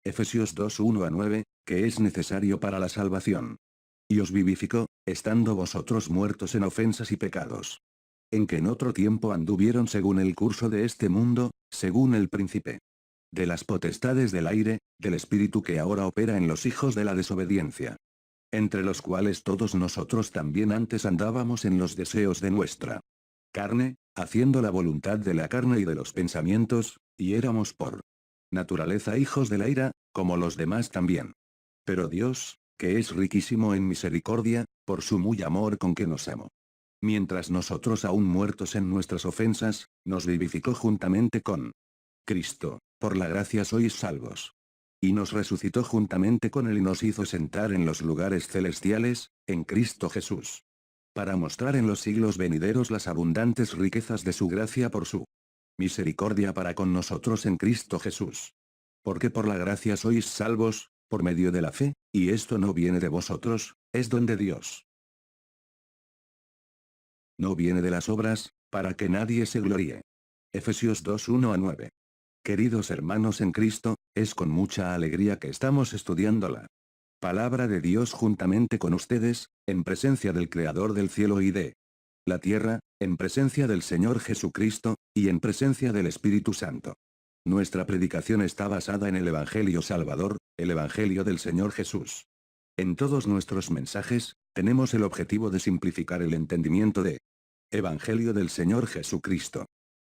Efesios 2, 1-9, que es necesario para la salvación. Y os vivificó, estando vosotros muertos en ofensas y pecados. En que en otro tiempo anduvieron según el curso de este mundo, según el príncipe de las potestades del aire, del espíritu que ahora opera en los hijos de la desobediencia. Entre los cuales todos nosotros también antes andábamos en los deseos de nuestra carne, haciendo la voluntad de la carne y de los pensamientos, y éramos por naturaleza hijos de la ira, como los demás también. Pero Dios, que es riquísimo en misericordia, por su muy amor con que nos amó. Mientras nosotros aún muertos en nuestras ofensas, nos vivificó juntamente con Cristo, por la gracia sois salvos. Y nos resucitó juntamente con él y nos hizo sentar en los lugares celestiales, en Cristo Jesús. Para mostrar en los siglos venideros las abundantes riquezas de su gracia por su misericordia para con nosotros en Cristo Jesús. Porque por la gracia sois salvos, por medio de la fe, y esto no viene de vosotros, es don de Dios. No viene de las obras, para que nadie se gloríe. Efesios 2, 1-9. Queridos hermanos en Cristo, es con mucha alegría que estamos estudiando la palabra de Dios juntamente con ustedes, en presencia del Creador del cielo y de la tierra, en presencia del Señor Jesucristo, y en presencia del Espíritu Santo. Nuestra predicación está basada en el Evangelio Salvador, el Evangelio del Señor Jesús. En todos nuestros mensajes, tenemos el objetivo de simplificar el entendimiento de Evangelio del Señor Jesucristo.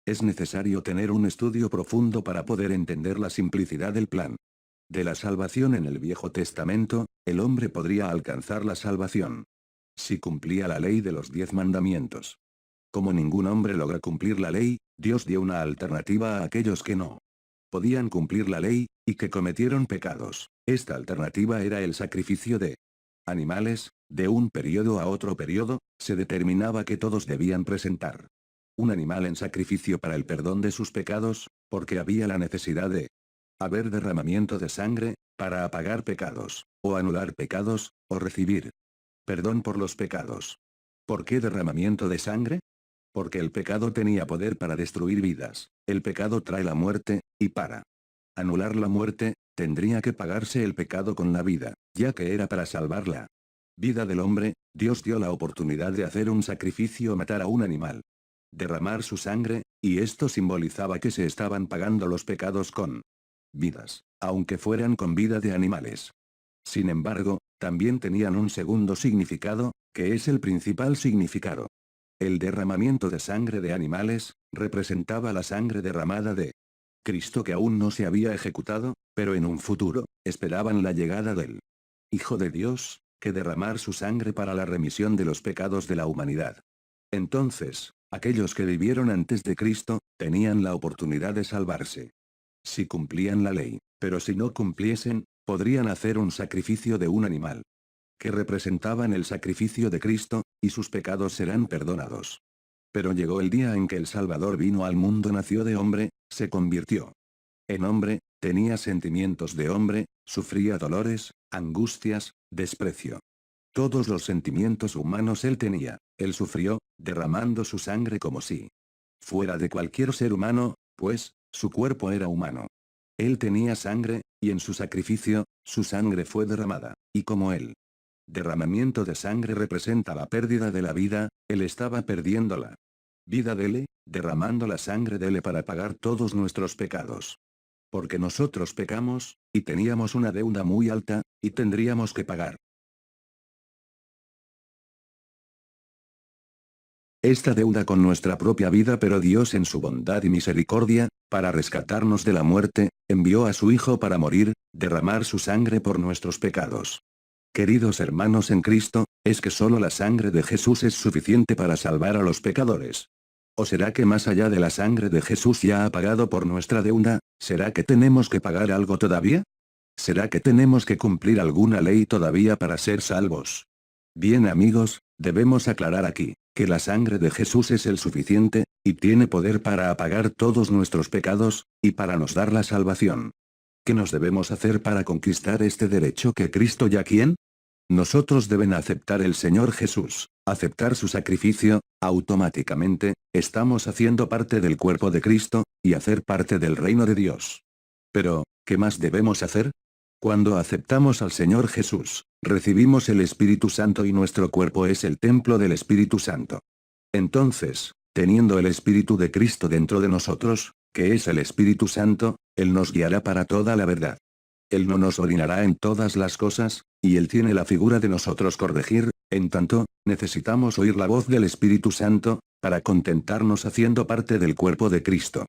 Es necesario tener un estudio profundo para poder entender la simplicidad del plan de la salvación en el Viejo Testamento. El hombre podría alcanzar la salvación si cumplía la ley de los 10 mandamientos. Como ningún hombre logra cumplir la ley, Dios dio una alternativa a aquellos que no podían cumplir la ley, y que cometieron pecados. Esta alternativa era el sacrificio de animales. De un periodo a otro periodo, se determinaba que todos debían presentar un animal en sacrificio para el perdón de sus pecados, porque había la necesidad de haber derramamiento de sangre, para apagar pecados, o anular pecados, o recibir perdón por los pecados. ¿Por qué derramamiento de sangre? Porque el pecado tenía poder para destruir vidas. El pecado trae la muerte, y para anular la muerte, tendría que pagarse el pecado con la vida, ya que era para salvar la vida del hombre. Dios dio la oportunidad de hacer un sacrificio o matar a un animal, derramar su sangre, y esto simbolizaba que se estaban pagando los pecados con vidas, aunque fueran con vida de animales. Sin embargo, también tenían un segundo significado, que es el principal significado. El derramamiento de sangre de animales, representaba la sangre derramada de Cristo que aún no se había ejecutado, pero en un futuro, esperaban la llegada del Hijo de Dios, que derramar su sangre para la remisión de los pecados de la humanidad. Entonces, aquellos que vivieron antes de Cristo, tenían la oportunidad de salvarse si cumplían la ley, pero si no cumpliesen, podrían hacer un sacrificio de un animal que representaban el sacrificio de Cristo, y sus pecados serán perdonados. Pero llegó el día en que el Salvador vino al mundo, nació de hombre, se convirtió en hombre, tenía sentimientos de hombre, sufría dolores, angustias, desprecio. Todos los sentimientos humanos él tenía, él sufrió, derramando su sangre como si fuera de cualquier ser humano, pues, su cuerpo era humano. Él tenía sangre, y en su sacrificio, su sangre fue derramada, y como él derramamiento de sangre representa la pérdida de la vida, él estaba perdiendo la vida de él, derramando la sangre de él para pagar todos nuestros pecados. Porque nosotros pecamos, y teníamos una deuda muy alta, y tendríamos que pagar esta deuda con nuestra propia vida, pero Dios en su bondad y misericordia, para rescatarnos de la muerte, envió a su Hijo para morir, derramar su sangre por nuestros pecados. Queridos hermanos en Cristo, ¿es que solo la sangre de Jesús es suficiente para salvar a los pecadores? ¿O será que más allá de la sangre de Jesús ya ha pagado por nuestra deuda? ¿Será que tenemos que pagar algo todavía? ¿Será que tenemos que cumplir alguna ley todavía para ser salvos? Bien amigos, debemos aclarar aquí, que la sangre de Jesús es el suficiente, y tiene poder para apagar todos nuestros pecados, y para nos dar la salvación. ¿Qué nos debemos hacer para conquistar este derecho que Cristo ya quién? Nosotros deben aceptar el Señor Jesús, aceptar su sacrificio, automáticamente, estamos haciendo parte del cuerpo de Cristo, y hacer parte del reino de Dios. Pero, ¿qué más debemos hacer? Cuando aceptamos al Señor Jesús, recibimos el Espíritu Santo y nuestro cuerpo es el templo del Espíritu Santo. Entonces, teniendo el Espíritu de Cristo dentro de nosotros, que es el Espíritu Santo, Él nos guiará para toda la verdad. Él no nos ordenará en todas las cosas, y Él tiene la figura de nosotros corregir, en tanto, necesitamos oír la voz del Espíritu Santo, para contentarnos haciendo parte del cuerpo de Cristo.